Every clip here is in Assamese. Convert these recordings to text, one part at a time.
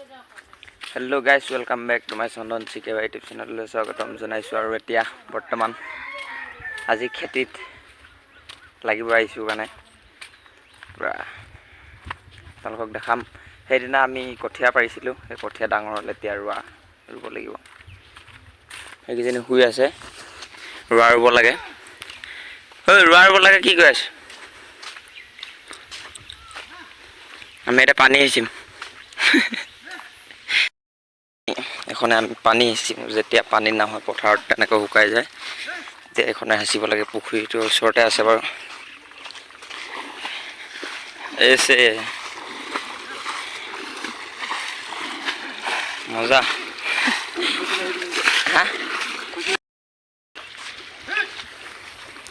hello guys welcome back to my Chandan Chike YouTube channel स्वागतम जनाइছো আৰু এতিয়া বৰ্তমান আজি খেতিত লাগিব আইছো মানে পুৰা তালকক দেখাম সেইদিনা আমি কঠিয়া পাৰিছিলো এই কঠিয়া ডাঙৰ হল এতিয়া ৰুব লাগিব এইকেজনী শুই আছে ৰুব লাগে ৰুব লাগে কি কৈ আছে আমি এটা পানী আহিছিম এখনে আমি পানী হিচিম যেতিয়া পানী না হয় পথাৰত তেনেকৈ শুকাই যায় যে এখনে হাসিব লাগে পুখুৰীটো ওচৰতে আছে বাৰু এসে মজা হা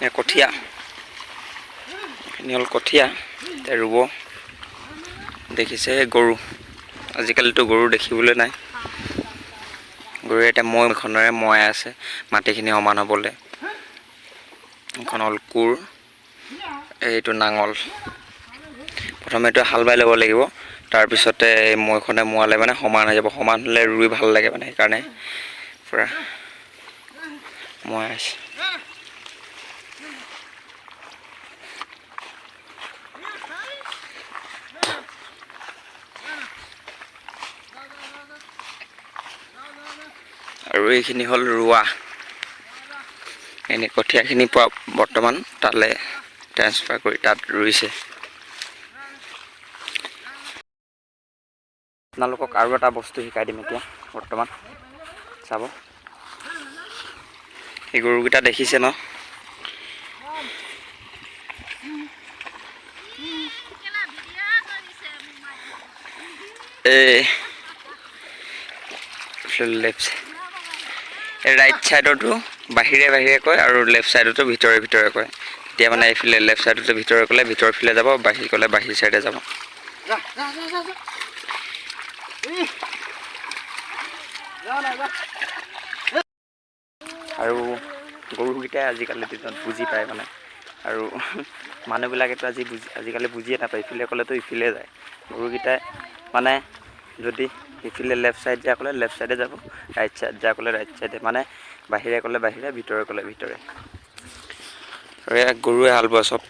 এ কঠিয়া নিয়ল কঠিয়া তে ৰুব দেখিছে গৰু আজিকালি তো গৰু দেখিবলৈ নাই গৰু এটা মৈখনৰে মৈ আছে মাটিখিনি সমান হ'বলে এখন হল কুৰ এইটো নাঙল প্ৰথমেটো হাল বাই ল'ব লাগিব তাৰ পিছতে মৈখনে মোৱালে মানে সমান হৈ যাব সমান হলে ৰুই ভাল লাগে মানে সেইকাৰণে পুৰা মৈ আছে আৰু এইখিনি হল ৰুৱা এনে কঠিয়াখিনি বৰ্তমান তালে ট্ৰান্সফাৰ কৰি তাত ৰুইছে আপোনালোকক আৰু এটা বস্তু শিকাই দিম এতিয়া বৰ্তমান চাব এই গৰুকেইটা দেখিছে ন লেফট ৰাইট সাইডতো বাহিৰে বাহিৰে কয় আৰু লেফট সাইডতো ভিতৰে ভিতৰে কয় এতিয়া মানে এইফালে লেফট সাইডতো ভিতৰে কলে ভিতৰ ফালে যাব বাহিৰ কলে বাহিৰ সাইডে যাব আৰু গৰুকেইটাই আজিকালি দিনত বুজি পায় মানে আৰু মানুহবিলাকেতো আজিকালি বুজিয়ে নাপায় ইফালে ক'লেতো ইফালে যায় গৰুকেইটাই মানে যদি ইফালে লেফট সাইড যা ক'লে লেফট সাইডে যাব ৰাইট সাইড যা ক'লে ৰাইট সাইডে মানে বাহিৰে ক'লে বাহিৰে ভিতৰে ক'লে ভিতৰে আৰু গৰুৱে হাল বোৱা চব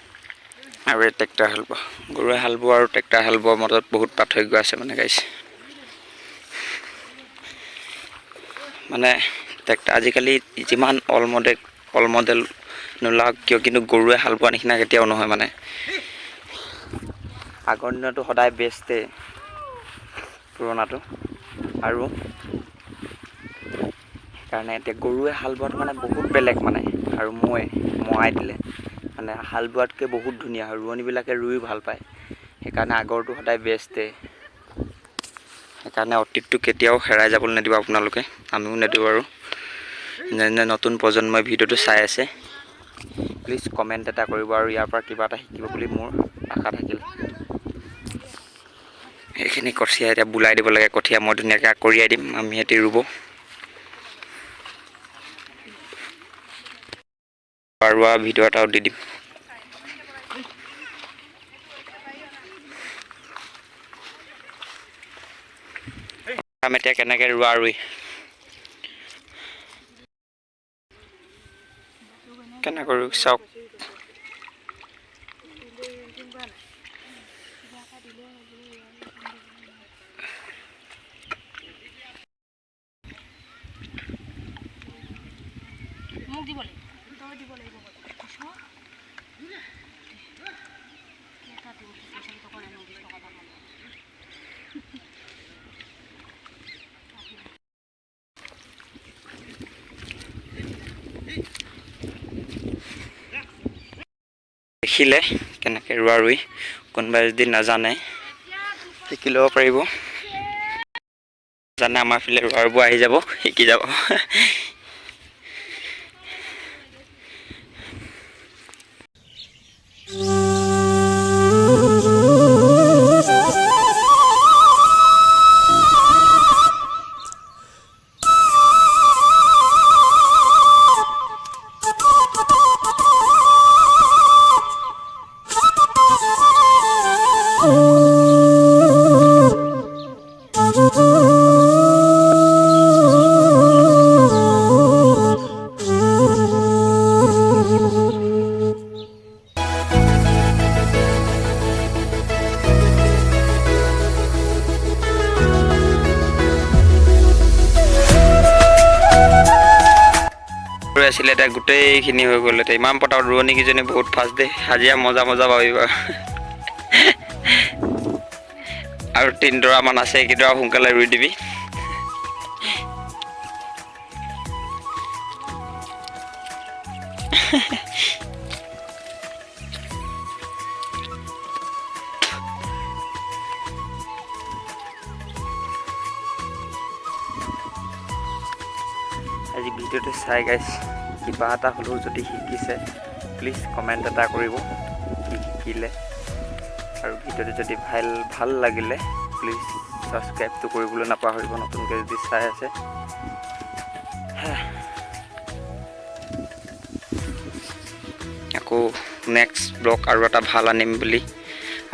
আৰু ট্ৰেক্টৰ হাল বোৱা গৰুৱে হাল বোৱা আৰু ট্ৰেক্টৰ হাল বোৱাৰ মাজত বহুত পাৰ্থক্য আছে মানে গাইছ মানে ট্ৰেক্টৰ আজিকালি যিমান অল মডেল নোলাওক কিয় কিন্তু গৰুৱে হাল বোৱা নিচিনা কেতিয়াও নহয় মানে আগৰ দিনতো সদায় বেষ্টে পুৰণাটো আৰু কাৰণে এতিয়া গৰুৱে হাল বোৱাত মানে বহুত বেলেগ মানে আৰু মৰাই দিলে মানে হাল বোৱাতকৈ বহুত ধুনীয়া হয় ৰোৱনীবিলাকে ৰুই ভাল পায় সেইকাৰণে আগৰটো সদায় বেষ্টে সেইকাৰণে অতীতটো কেতিয়াও হেৰাই যাবলৈ নিদিব আপোনালোকে আমিও নিদিওঁ আৰু যেনে নতুন প্ৰজন্মই ভিডিঅ'টো চাই আছে প্লিজ কমেণ্ট এটা কৰিব আৰু ইয়াৰ পৰা কিবা এটা শিকিব বুলি মোৰ আশা থাকিল এইখিনি কঠিয়া এতিয়া বুলাই দিব লাগে কঠিয়া মই ধুনীয়াকৈ আকৰিয়াই দিম আমি সিহঁতি ৰুব ৰোৱা ভিডিঅ' এটাও দি দিম আমি এতিয়া কেনেকৈ ৰোৱা ৰুই কেনেকৈ ৰুই চাওক মোক দিব লাগিব তই দিব লাগিব দেখিলে কেনেকৈ ৰোৱা ৰুই কোনোবাই যদি নাজানে শিকি ল'ব পাৰিব জানে আমাৰ ফালে ৰোৱা ৰুব আহি যাব শিকি যাব Oh আছিলে এতিয়া গোটেইখিনি হৈ গ'ল এতিয়া ইমান পটাত ৰোৱনীকেইজনী বহুত ফাষ্ট দেই হাজিৰা মজা মজা পাবিব আৰু 3 আছে এইকেইডৰা সোনকালে ৰুই দিবি আজি ভিডিঅ'টো চাই গাইছ কিবা এটা হ'লেও যদি শিকিছে প্লিজ কমেণ্ট এটা কৰিব কি শিকিলে আৰু ভিডিঅ'টো যদি ভাল লাগিলে প্লিজ ছাবস্ক্ৰাইবটো কৰিবলৈ নাপাহৰিব নতুনকৈ যদি চাই আছে আকৌ নেক্সট ব্লগ আৰু এটা ভাল আনিম বুলি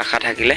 আশা থাকিলে